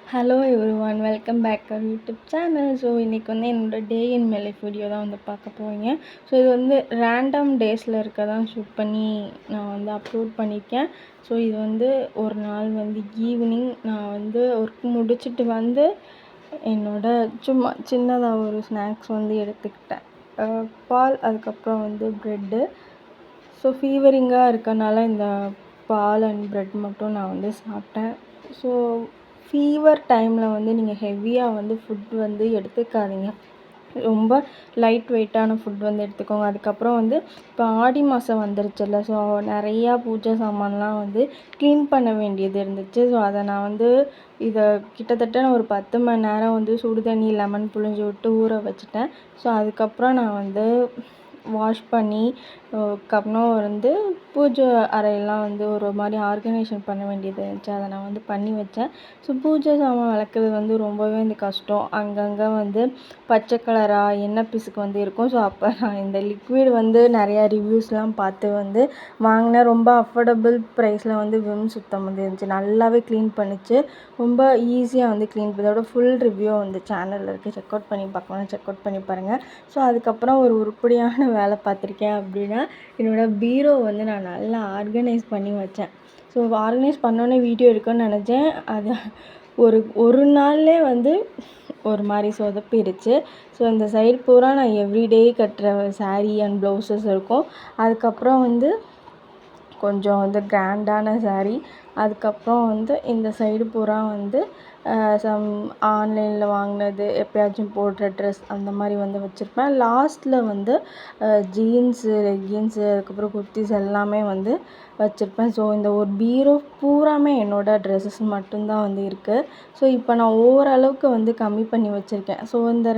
Hello everyone, welcome back to YouTube channel. So இன்றைக்கி வந்து என்னோடய day in my life video தான் வந்து பார்க்க போகிறீங்க. ஸோ இது வந்து ரேண்டம் டேஸில் இருக்க தான் ஷூட் பண்ணி நான் வந்து அப்லோட் பண்ணியிருக்கேன். ஸோ இது வந்து ஒரு நாள் வந்து ஈவினிங் நான் வந்து ஒர்க் முடிச்சுட்டு வந்து சும்மா சின்னதாக ஒரு ஸ்நாக்ஸ் வந்து எடுத்துக்கிட்டேன். பால், அதுக்கப்புறம் வந்து ப்ரெட்டு. ஸோ ஃபீவரிங்காக இருக்கனால இந்த பால் அண்ட் ப்ரெட் மட்டும் நான் வந்து சாப்பிட்டேன். ஸோ ஃபீவர் டைமில் வந்து நீங்கள் ஹெவியாக வந்து ஃபுட் வந்து எடுத்துக்காதீங்க. ரொம்ப லைட் வெயிட்டான ஃபுட் வந்து எடுத்துக்கோங்க. அதுக்கப்புறம் வந்து இப்போ ஆடி மாதம் வந்துருச்சுல்ல, ஸோ நிறையா பூஜை சாமான்லாம் வந்து க்ளீன் பண்ண வேண்டியது இருந்துச்சு. ஸோ அதை நான் வந்து கிட்டத்தட்ட நான் ஒரு 10 மணி நேரம் வந்து சுடு தண்ணி லெமன் புழிஞ்சு விட்டு ஊற வச்சுட்டேன். ஸோ அதுக்கப்புறம் நான் வந்து வாஷ் பண்ணி அதுக்கப்புறம் வந்து பூஜை அறையெல்லாம் வந்து ஒரு மாதிரி ஆர்கனைசேஷன் பண்ண வேண்டியது இருந்துச்சு. அதை நான் வந்து பண்ணி வச்சேன். ஸோ பூஜை சாமான் விளக்குறது வந்து ரொம்பவே வந்து கஷ்டம். அங்கங்கே வந்து பச்சை கலராக எண்ணெய் பிசுக்கு வந்து இருக்கும். ஸோ அப்போ நான் இந்த லிக்விட் வந்து நிறையா ரிவ்யூஸ்லாம் பார்த்து வந்து வாங்கினேன். ரொம்ப அஃபோர்டபுள் ப்ரைஸில் வந்து விம் சுத்தம் வந்து இருந்துச்சு. நல்லாவே க்ளீன் பண்ணிச்சு. ரொம்ப ஈஸியாக வந்து க்ளீன் இதோட ஃபுல் ரிவ்யூ வந்து சேனலில் இருக்குது. செக் அவுட் பண்ணி பார்க்கலாம், செக் அவுட் பண்ணி பாருங்கள். ஸோ அதுக்கப்புறம் ஒரு உருப்படியான வேலை பார்த்துருக்கேன் அப்படின்னா, என்னோடய பீரோ வந்து நான் நல்லா ஆர்கனைஸ் பண்ணி வச்சேன். ஸோ ஆர்கனைஸ் பண்ணோன்னே வீடியோ எடுக்கணும்னு நினச்சேன். அது ஒரு நாள்லே வந்து ஒரு மாதிரி சொதப்பிடுச்சு. ஸோ இந்த சைடு பூரா நான் எவ்ரிடே கட்டுற சாரீ அண்ட் ப்ளவுசஸ் இருக்கும். அதுக்கப்புறம் வந்து கொஞ்சம் வந்து கிராண்டான சாரீ, அதுக்கப்புறம் வந்து இந்த சைடு பூரா வந்து சம் ஆன்லைனில் வாங்கினது, எப்போயாச்சும் போடுற ட்ரெஸ் அந்த மாதிரி வந்து வச்சுருப்பேன். லாஸ்ட்டில் வந்து ஜீன்ஸு, லெக்கின்ஸு, அதுக்கப்புறம் குர்த்திஸ் எல்லாமே வந்து வச்சுருப்பேன். ஸோ இந்த ஒரு பீரோ பூராமே என்னோடய ட்ரெஸ்ஸஸ் மட்டும்தான் வந்து இருக்குது. ஸோ இப்போ நான் ஓரளவுக்கு வந்து கம்மி பண்ணி வச்சுருக்கேன். ஸோ இந்த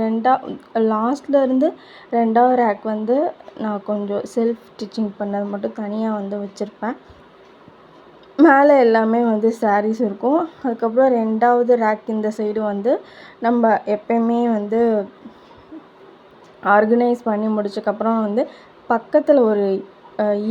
லாஸ்ட்லேருந்து 2வது ரேக் வந்து நான் கொஞ்சம் செல்ஃப் ஸ்டிச்சிங் பண்ணது மட்டும் தனியாக வந்து வச்சுருப்பேன். மேலே எல்லாமே வந்து சாரீஸ் இருக்கும். அதுக்கப்புறம் 2வது ரேக் இந்த சைடு வந்து நம்ம எப்பயுமே வந்து ஆர்கனைஸ் பண்ணி முடிச்சக்கப்புறம் வந்து பக்கத்தில் ஒரு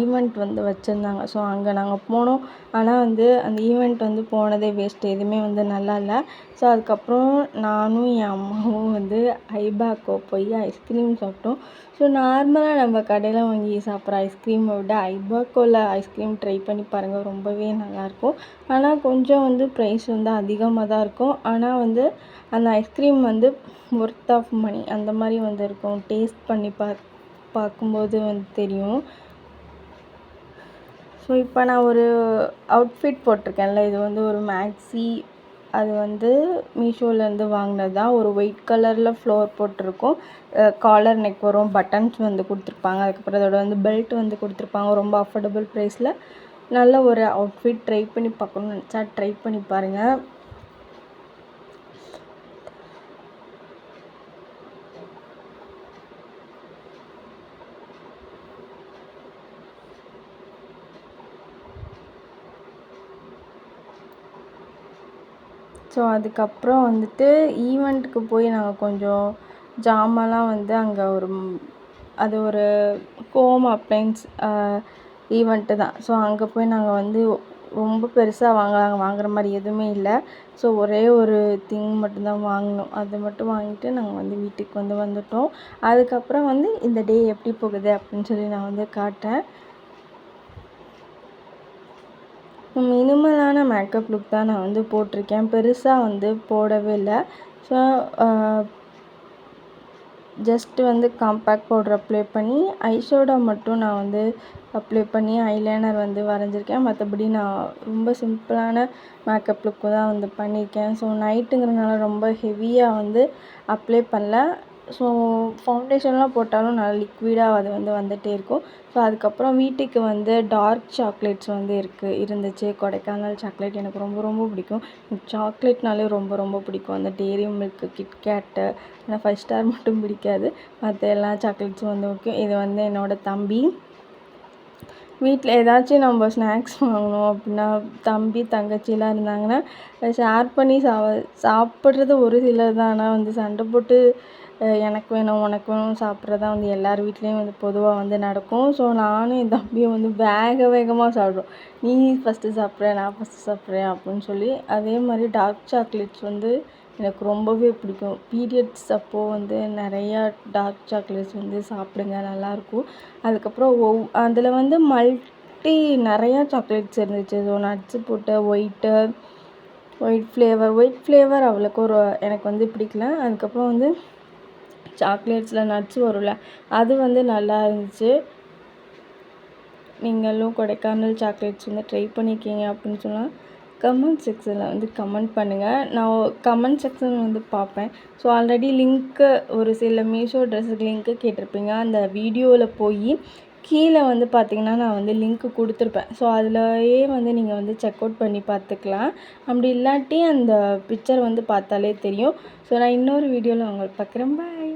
ஈவெண்ட் வந்து வச்சுருந்தாங்க. ஸோ அங்கே நாங்கள் போனோம். ஆனால் வந்து அந்த ஈவெண்ட் வந்து போனதே வேஸ்ட்டு, எதுவுமே வந்து நல்லா இல்லை. ஸோ அதுக்கப்புறம் நானும் என் அம்மாவும் வந்து ஐபேக்கோ போய் ஐஸ்கிரீம் சாப்பிட்டோம். ஸோ நார்மலாக நம்ம கடையில் வாங்கி சாப்பிட்ற ஐஸ்கிரீமை விட ஐபேக்கோவில் ஐஸ்கிரீம் ட்ரை பண்ணி பாருங்கள், ரொம்பவே நல்லாயிருக்கும். ஆனால் கொஞ்சம் வந்து ப்ரைஸ் வந்து அதிகமாக தான் இருக்கும். ஆனால் வந்து அந்த ஐஸ்கிரீம் வந்து ஒர்த் ஆஃப் மணி அந்த மாதிரி வந்து இருக்கும். டேஸ்ட் பண்ணி பார்க்கும்போது வந்து தெரியும். ஸோ இப்போ நான் ஒரு அவுட்ஃபிட் போட்டிருக்கேன்ல, இது வந்து ஒரு மேக்ஸி. அது வந்து மீஷோலேருந்து வாங்கினது தான். ஒரு ஒயிட் கலரில் ஃப்ளோர் போட்டிருக்கும். காலர் நெக் வரும், பட்டன்ஸ் வந்து கொடுத்துருப்பாங்க. அதுக்கப்புறம் அதோட வந்து பெல்ட் வந்து கொடுத்துருப்பாங்க. ரொம்ப அஃபோர்டபுள் ப்ரைஸில் நல்ல ஒரு அவுட்ஃபிட். ட்ரை பண்ணி பார்க்கணும்னு நினச்சா ட்ரை பண்ணி பாருங்கள். ஸோ அதுக்கப்புறம் வந்துட்டு ஈவெண்ட்டுக்கு போய் நாங்கள் கொஞ்சம் ஜாமான்லாம் வந்து அங்கே அது ஒரு ஹோம் அப்ளையன்ஸ் ஈவெண்ட்டு தான். ஸோ அங்கே போய் நாங்கள் வந்து ரொம்ப பெருசாக வாங்குகிற மாதிரி எதுவுமே இல்லை. ஸோ ஒரே ஒரு திங் மட்டும்தான் வாங்கினோம். அது மட்டும் வாங்கிட்டு நாங்கள் வந்து வீட்டுக்கு வந்து வந்துவிட்டோம். அதுக்கப்புறம் வந்து இந்த டே எப்படி போகுது அப்படின்னு சொல்லி நான் வந்து காட்டுறேன். மினிமலான மேக்கப் லுக் தான் நான் வந்து போட்டிருக்கேன். பெருசாக வந்து போடவே இல்லை. ஸோ ஜஸ்ட்டு வந்து காம்பேக்ட் பவுடர் அப்ளை பண்ணி ஐஷேடோ மட்டும் நான் வந்து அப்ளை பண்ணி ஐலைனர் வந்து வரைஞ்சிருக்கேன். மற்றபடி நான் ரொம்ப சிம்பிளான மேக்கப் லுக்கு தான் வந்து பண்ணியிருக்கேன். ஸோ நைட்டுங்கிறதுனால ரொம்ப ஹெவியாக வந்து அப்ளை பண்ணல. ஸோ ஃபவுண்டேஷன்லாம் போட்டாலும் நல்லா லிக்விடாக அது வந்து வந்துகிட்டே இருக்கும். ஸோ அதுக்கப்புறம் வீட்டுக்கு வந்து டார்க் சாக்லேட்ஸ் வந்து இருந்துச்சு. கொடைக்கானல் சாக்லேட் எனக்கு ரொம்ப ரொம்ப பிடிக்கும். சாக்லேட்னாலே ரொம்ப ரொம்ப பிடிக்கும். அந்த டெய்ரி மில்க்கு, கிட்கேட்டு, ஆனால் 5 ஸ்டார் மட்டும் பிடிக்காது. மற்ற எல்லா சாக்லேட்ஸும் வந்து ஓகே. இது வந்து என்னோடய தம்பி. வீட்டில் ஏதாச்சும் நம்ம ஸ்நாக்ஸ் வாங்கணும் அப்படின்னா தம்பி தங்கச்சிலாம் இருந்தாங்கன்னா ஷேர் பண்ணி சாப்பிட்றது ஒரு சிலர் தான். ஆனால் வந்து சண்டை போட்டு எனக்கு வேணும் உனக்கு வேணும் சாப்பிட்றது தான் வந்து எல்லார் வீட்லேயும் வந்து பொதுவாக வந்து நடக்கும். ஸோ நானும் என் தம்பியும் வந்து வேகமாக சாப்பிடுவோம். நீ ஃபஸ்ட்டு சாப்பிட்ற, நான் ஃபஸ்ட்டு சாப்பிட்றேன் அப்படின்னு சொல்லி. அதே மாதிரி டார்க் சாக்லேட்ஸ் வந்து எனக்கு ரொம்பவே பிடிக்கும். பீரியட்ஸ் அப்போது வந்து நிறையா டார்க் சாக்லேட்ஸ் வந்து சாப்பிடுங்க, நல்லாயிருக்கும். அதுக்கப்புறம் அதில் வந்து நிறையா சாக்லேட்ஸ் இருந்துச்சு. ஸோ நட்ஸு போட்டு ஒயிட் ஃப்ளேவர் அவ்வளோக்கு எனக்கு வந்து பிடிக்கல. அதுக்கப்புறம் வந்து சாக்லேட்ஸில் நட்ஸ் வரும்ல, அது வந்து நல்லா இருந்துச்சு. நீங்களும் கொடைக்கானல் சாக்லேட்ஸ் வந்து ட்ரை பண்ணியிருக்கீங்க அப்படின்னு சொன்னால் கமெண்ட் செக்ஷனில் வந்து கமெண்ட் பண்ணுங்கள். நான் கமெண்ட் செக்ஷன் வந்து பார்ப்பேன். ஸோ ஆல்ரெடி லிங்க்கு ஒரு சில மீஷோ ட்ரெஸ்ஸுக்கு லிங்க்கு கேட்டிருப்பீங்க. அந்த வீடியோவில் போய் கீழே வந்து பார்த்தீங்கன்னா நான் வந்து லிங்க்கு கொடுத்துருப்பேன். ஸோ அதிலேயே வந்து நீங்கள் வந்து செக் அவுட் பண்ணி பார்த்துக்கலாம். அப்படி இல்லாட்டி அந்த பிக்சர் வந்து பார்த்தாலே தெரியும். ஸோ நான் இன்னொரு வீடியோவில் உங்களை பார்க்குறேன். பாய்.